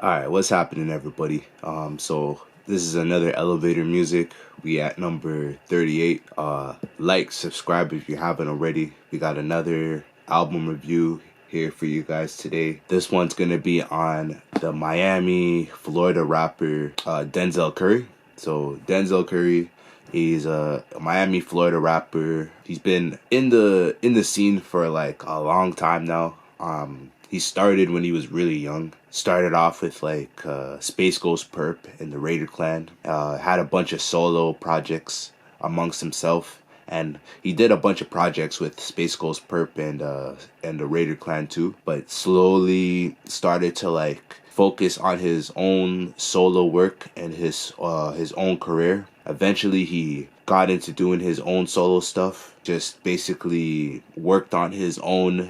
Alright, what's happening everybody? So this is another elevator music. We at number 38. Like, subscribe if you haven't already. We got another album review here for you guys today. This one's gonna be on the Miami, Florida rapper Denzel Curry. So Denzel Curry, he's a Miami, Florida rapper. He's been in the scene for like a long time now. He started when he was really young. Started off with like Space Ghost Perp and the Raider Clan. Had a bunch of solo projects amongst himself, and he did a bunch of projects with Space Ghost Perp and the Raider Clan too. But slowly started to like focus on his own solo work and his own career. Eventually, he got into doing his own solo stuff. Just basically worked on his own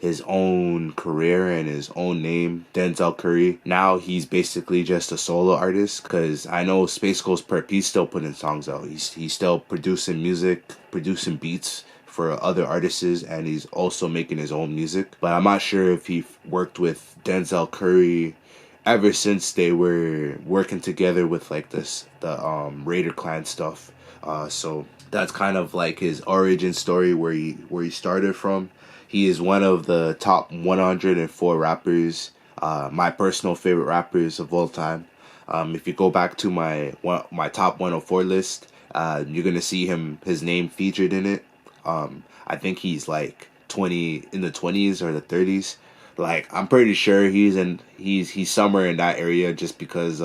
his own career and his own name, Denzel Curry. Now he's basically just a solo artist, because I know Space Ghost Perp, he's still putting songs out. He's still producing music, producing beats for other artists, and he's also making his own music. But I'm not sure if he worked with Denzel Curry ever since they were working together with like the Raider Clan stuff. So that's kind of like his origin story, where he started from. He is one of the top 104 rappers, my personal favorite rappers of all time. If you go back to my top 104 list, you're gonna see his name featured in it. I think he's like in the 20s or the 30s. Like, I'm pretty sure he's somewhere in that area, just because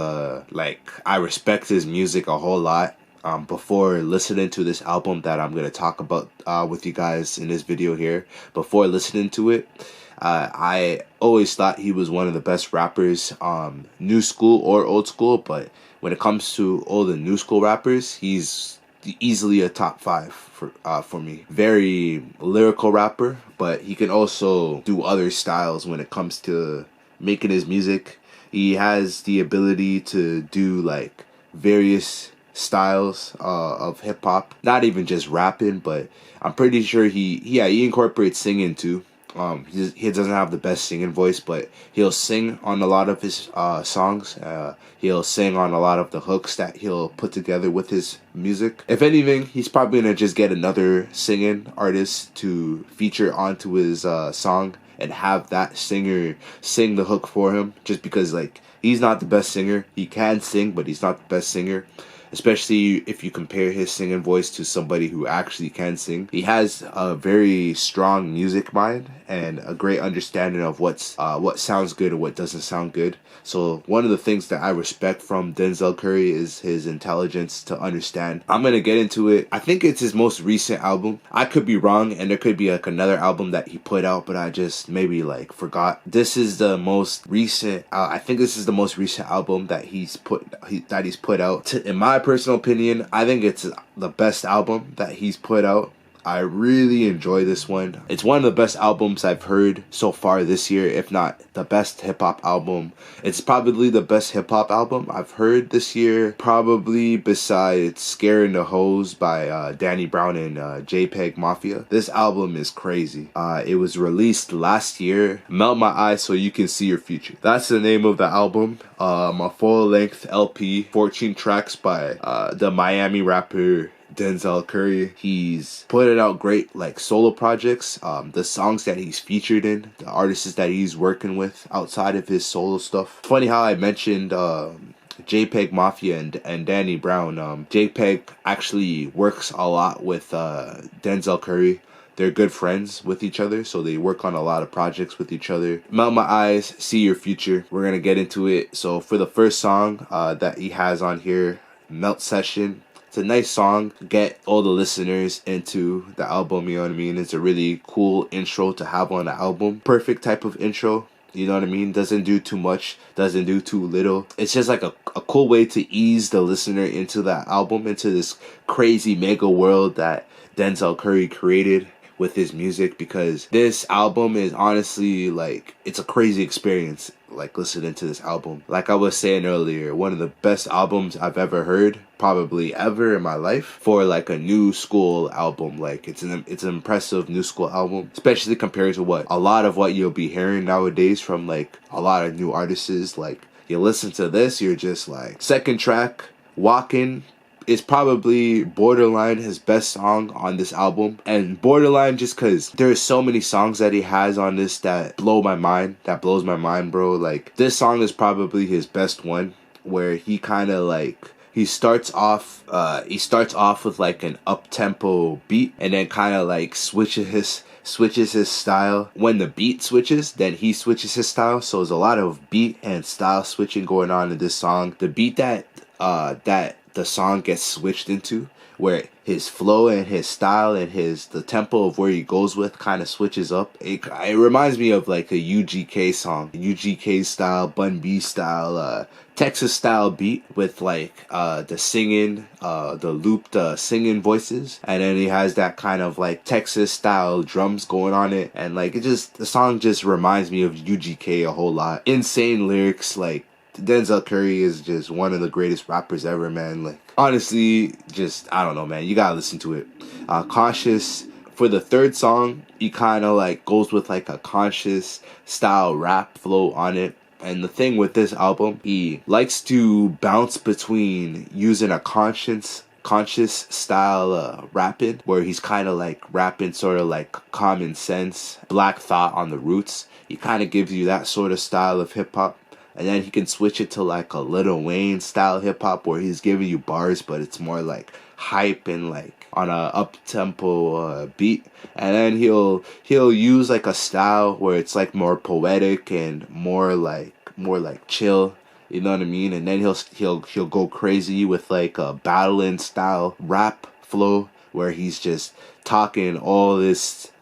like I respect his music a whole lot. Before listening to this album that I'm going to talk about with you guys in this video here, before listening to it, I always thought he was one of the best rappers, new school or old school. But when it comes to all the new school rappers, he's easily a top 5 for me. Very lyrical rapper, but he can also do other styles when it comes to making his music. He has the ability to do like various styles of hip-hop, not even just rapping, but I'm pretty sure he incorporates singing too. He doesn't have the best singing voice, but he'll sing on a lot of his songs. He'll sing on a lot of the hooks that he'll put together with his music. If anything, he's probably gonna just get another singing artist to feature onto his song and have that singer sing the hook for him, just because like he's not the best singer. He can sing, but he's not the best singer, especially if you compare his singing voice to somebody who actually can sing. He has a very strong music mind and a great understanding of what sounds good and what doesn't sound good. So one of the things that I respect from Denzel Curry is his intelligence to understand. I'm gonna get into it. I think it's his most recent album. I could be wrong, and there could be like another album that he put out, but I just maybe like forgot. This is the most recent. I think this is the most recent album that he's put out. In my personal opinion, I think it's the best album that he's put out. I really enjoy this one. It's one of the best albums I've heard so far this year, if not the best hip-hop album. It's probably the best hip-hop album I've heard this year, probably besides Scaring the Hoes by Danny Brown and JPEG Mafia. This album is crazy. It was released last year. Melt My Eyes So You Can See Your Future. That's the name of the album. A full-length LP, 14 tracks by the Miami rapper Denzel Curry. He's putting out great like solo projects. The songs that he's featured in, the artists that he's working with outside of his solo stuff. Funny how I mentioned JPEG Mafia and Danny Brown. JPEG actually works a lot with Denzel Curry. They're good friends with each other, so they work on a lot of projects with each other. Melt My Eyes, See Your Future. We're gonna get into it. So for the first song that he has on here, Melt Session. It's a nice song. Get all the listeners into the album, you know what I mean? It's a really cool intro to have on the album. Perfect type of intro, you know what I mean? Doesn't do too much, doesn't do too little. It's just like a cool way to ease the listener into that album, into this crazy mega world that Denzel Curry created with his music, because this album is honestly like, it's a crazy experience like listening to this album. Like I was saying earlier, one of the best albums I've ever heard, probably ever in my life for like a new school album. Like it's an impressive new school album, especially compared to what a lot of what you'll be hearing nowadays from like a lot of new artists. Like you listen to this, you're just like, second track, Walkin, is probably borderline his best song on this album. And borderline just because there's so many songs that he has on this that blows my mind, bro. Like this song is probably his best one, where he kind of like, he starts off with like an up-tempo beat, and then kind of like switches his style. When the beat switches, then he switches his style. So there's a lot of beat and style switching going on in this song. The beat that the song gets switched into, where his flow and his style and the tempo of where he goes with kind of switches up. It reminds me of like a UGK song, UGK style, Bun B style, Texas style beat with like the singing, the looped singing voices, and then he has that kind of like Texas style drums going on it, and like the song just reminds me of UGK a whole lot. Insane lyrics, like Denzel Curry is just one of the greatest rappers ever, man. Like honestly, just I don't know, man. You gotta listen to it. Conscious, for the third song, he kind of like goes with like a conscious style rap flow on it. And the thing with this album, he likes to bounce between using a conscious style rapping, where he's kind of like rapping sort of like Common Sense, Black Thought on the Roots. He kind of gives you that sort of style of hip hop. And then he can switch it to like a Lil Wayne style hip hop, where he's giving you bars, but it's more like hype and like on a up tempo beat. And then he'll use like a style where it's like more poetic and more like chill. You know what I mean? And then he'll go crazy with like a battling style rap flow, where he's just talking all this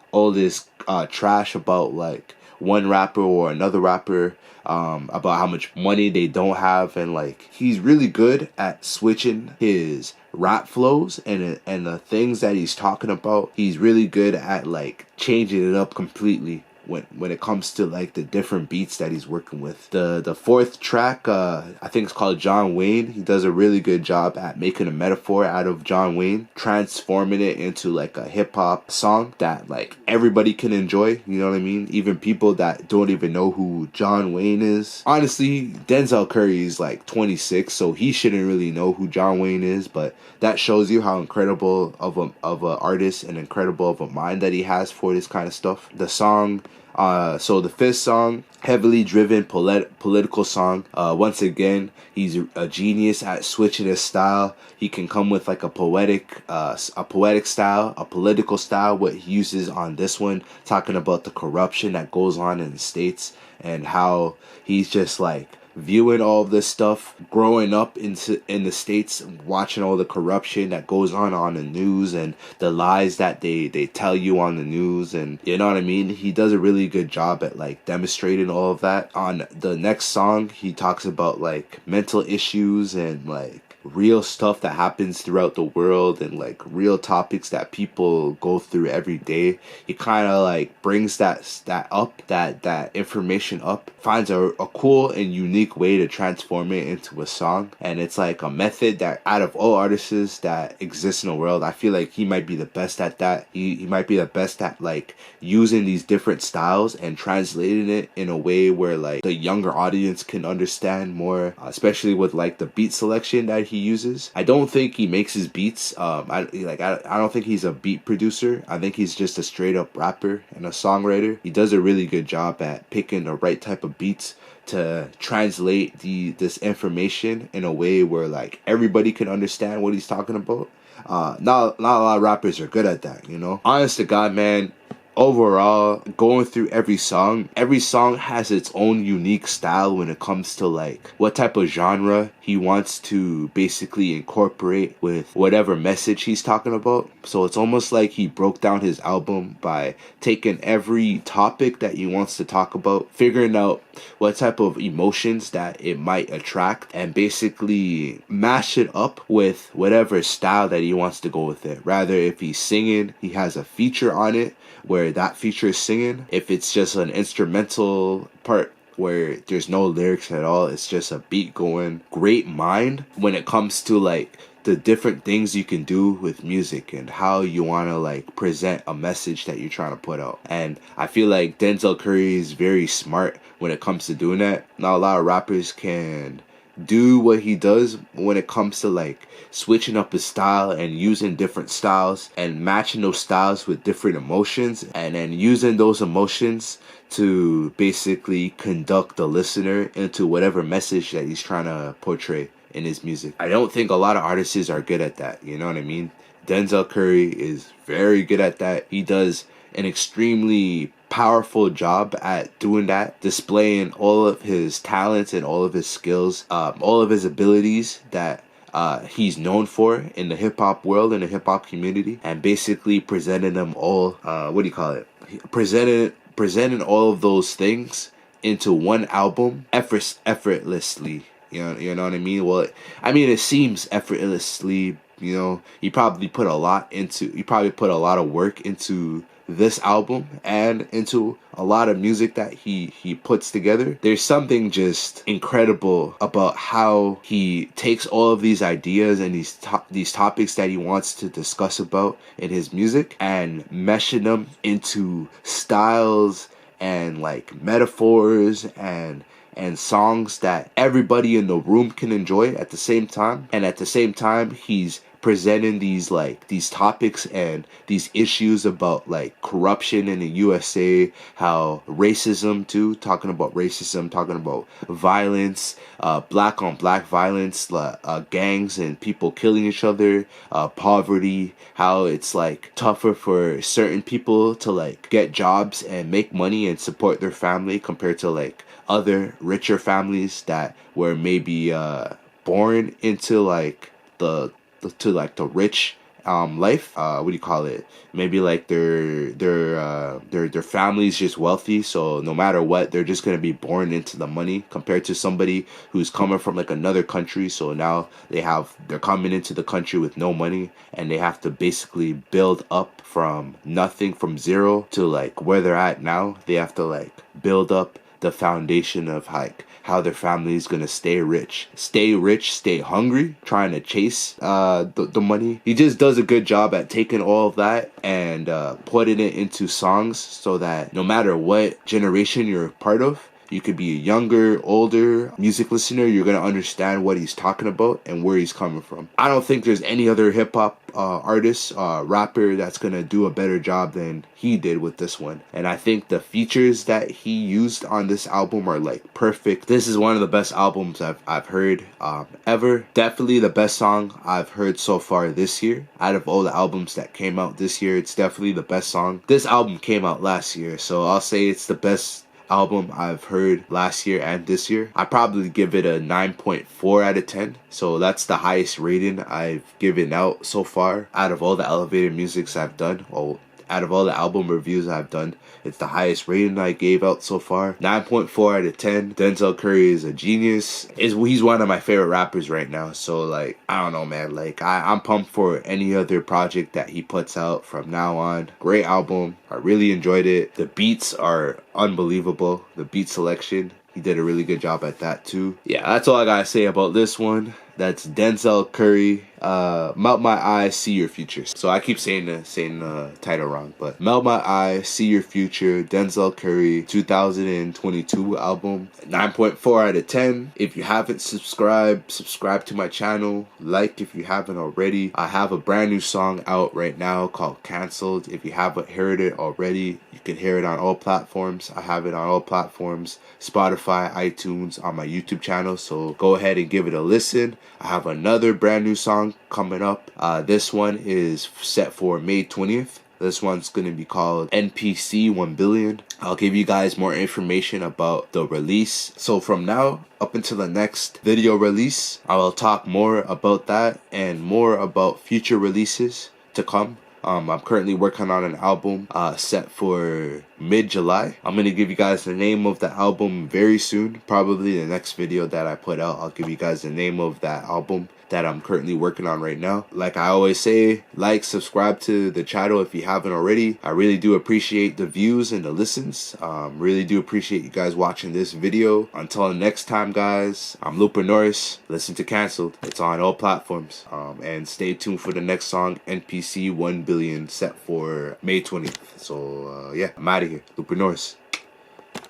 trash about like one rapper or another rapper, about how much money they don't have. And like he's really good at switching his rap flows and the things that he's talking about. He's really good at like changing it up completely when it comes to like the different beats that he's working with. The fourth track, I think it's called John Wayne. He does a really good job at making a metaphor out of John Wayne, transforming it into like a hip hop song that like everybody can enjoy. You know what I mean? Even people that don't even know who John Wayne is. Honestly, Denzel Curry is like 26, so he shouldn't really know who John Wayne is, but that shows you how incredible of a artist and incredible of a mind that he has for this kind of stuff. The song, so the fifth song, heavily driven political song. Once again, he's a genius at switching his style. He can come with like a poetic style, a political style, what he uses on this one, talking about the corruption that goes on in the States and how he's just like viewing all of this stuff, growing up in the States, watching all the corruption that goes on the news and the lies that they tell you on the news, and you know what I mean? He does a really good job at like demonstrating all of that. On the next song, he talks about like mental issues and like real stuff that happens throughout the world and like real topics that people go through every day. He kind of like brings that information up, finds a cool and unique way to transform it into a song. And it's like a method that out of all artists that exist in the world, I feel like he might be the best at that. He might be the best at like using these different styles and translating it in a way where like the younger audience can understand more, especially with like the beat selection that he uses. I don't think he makes his beats. I don't think he's a beat producer. I think he's just a straight up rapper and a songwriter. He does a really good job at picking the right type of beats to translate this information in a way where like everybody can understand what he's talking about. Not a lot of rappers are good at that, you know. Honest to God, man, overall, going through every song has its own unique style when it comes to like what type of genre he wants to basically incorporate with whatever message he's talking about. So it's almost like he broke down his album by taking every topic that he wants to talk about, figuring out what type of emotions that it might attract, and basically mash it up with whatever style that he wants to go with it. Rather, if he's singing, he has a feature on it where that feature is singing. If it's just an instrumental part where there's no lyrics at all, it's just a beat going. Great mind when it comes to like the different things you can do with music and how you want to like present a message that you're trying to put out. And I feel like Denzel Curry is very smart when it comes to doing that. Not a lot of rappers can do what he does when it comes to like switching up his style and using different styles and matching those styles with different emotions, and then using those emotions to basically conduct the listener into whatever message that he's trying to portray in his music. I don't think a lot of artists are good at that, you know what I mean? Denzel Curry is very good at that. He does an extremely powerful job at doing that, displaying all of his talents and all of his skills, all of his abilities that he's known for in the hip-hop world, in the hip-hop community, and basically presenting them all, presenting all of those things into one album effortlessly. You know what I mean? Well, I mean, it seems effortlessly. You know, he probably put a lot of work into this album and into a lot of music that he puts together. There's something just incredible about how he takes all of these ideas and these topics that he wants to discuss about in his music and meshing them into styles and like metaphors and songs that everybody in the room can enjoy at the same time. And at the same time, he's presenting these topics and these issues about like corruption in the USA, how racism too, talking about racism, talking about violence, black on black violence, gangs and people killing each other, poverty, how it's like tougher for certain people to like get jobs and make money and support their family compared to like other richer families that were maybe born into like the rich life. What do you call it? Maybe like their family's just wealthy, so no matter what, they're just gonna be born into the money compared to somebody who's coming from like another country. So now they're coming into the country with no money, and they have to basically build up from nothing, from zero to like where they're at now. They have to like build up the foundation of like how their family is gonna stay rich, stay hungry, trying to chase the money. He just does a good job at taking all of that and putting it into songs so that no matter what generation you're part of, you could be a younger, older music listener, you're going to understand what he's talking about and where he's coming from. I don't think there's any other hip-hop artist, rapper that's going to do a better job than he did with this one. And I think the features that he used on this album are like perfect. This is one of the best albums I've heard ever. Definitely the best song I've heard so far this year. Out of all the albums that came out this year, it's definitely the best song. This album came out last year, so I'll say it's the best album I've heard last year and this year. I probably give it a 9.4 out of 10. So that's the highest rating I've given out so far out of all the elevated musics I've done. Well, out of all the album reviews I've done, it's the highest rating I gave out so far. 9.4 out of 10. Denzel Curry is a genius. He's one of my favorite rappers right now. So like, I don't know, man. Like I'm pumped for any other project that he puts out from now on. Great album. I really enjoyed it. The beats are unbelievable. The beat selection, he did a really good job at that too. Yeah, that's all I gotta say about this one. That's Denzel Curry. Melt My Eyes, See Your Future. So I keep saying the title wrong, but Melt My Eyes, See Your Future, Denzel Curry 2022 album. 9.4 out of 10. If you haven't subscribe to my channel. Like if you haven't already. I have a brand new song out right now called Cancelled. If you haven't heard it already, you can hear it on all platforms. I have it on all platforms. Spotify, iTunes, on my YouTube channel. So go ahead and give it a listen. I have another brand new song coming up. This one is set for May 20th. This one's going to be called NPC 1 Billion. I'll give you guys more information about the release. So from now up until the next video release, I will talk more about that and more about future releases to come. I'm currently working on an album set for mid-July. I'm going to give you guys the name of the album very soon. Probably the next video that I put out, I'll give you guys the name of that album that I'm currently working on right now. Like I always say, like, subscribe to the channel if you haven't already. I really do appreciate the views and the listens. Really do appreciate you guys watching this video. Until next time, guys, I'm Looper Norris. Listen to Cancelled. It's on all platforms. And stay tuned for the next song, NPC 1 Billion, set for May 20th. So yeah, I'm out of here. Looper Norris.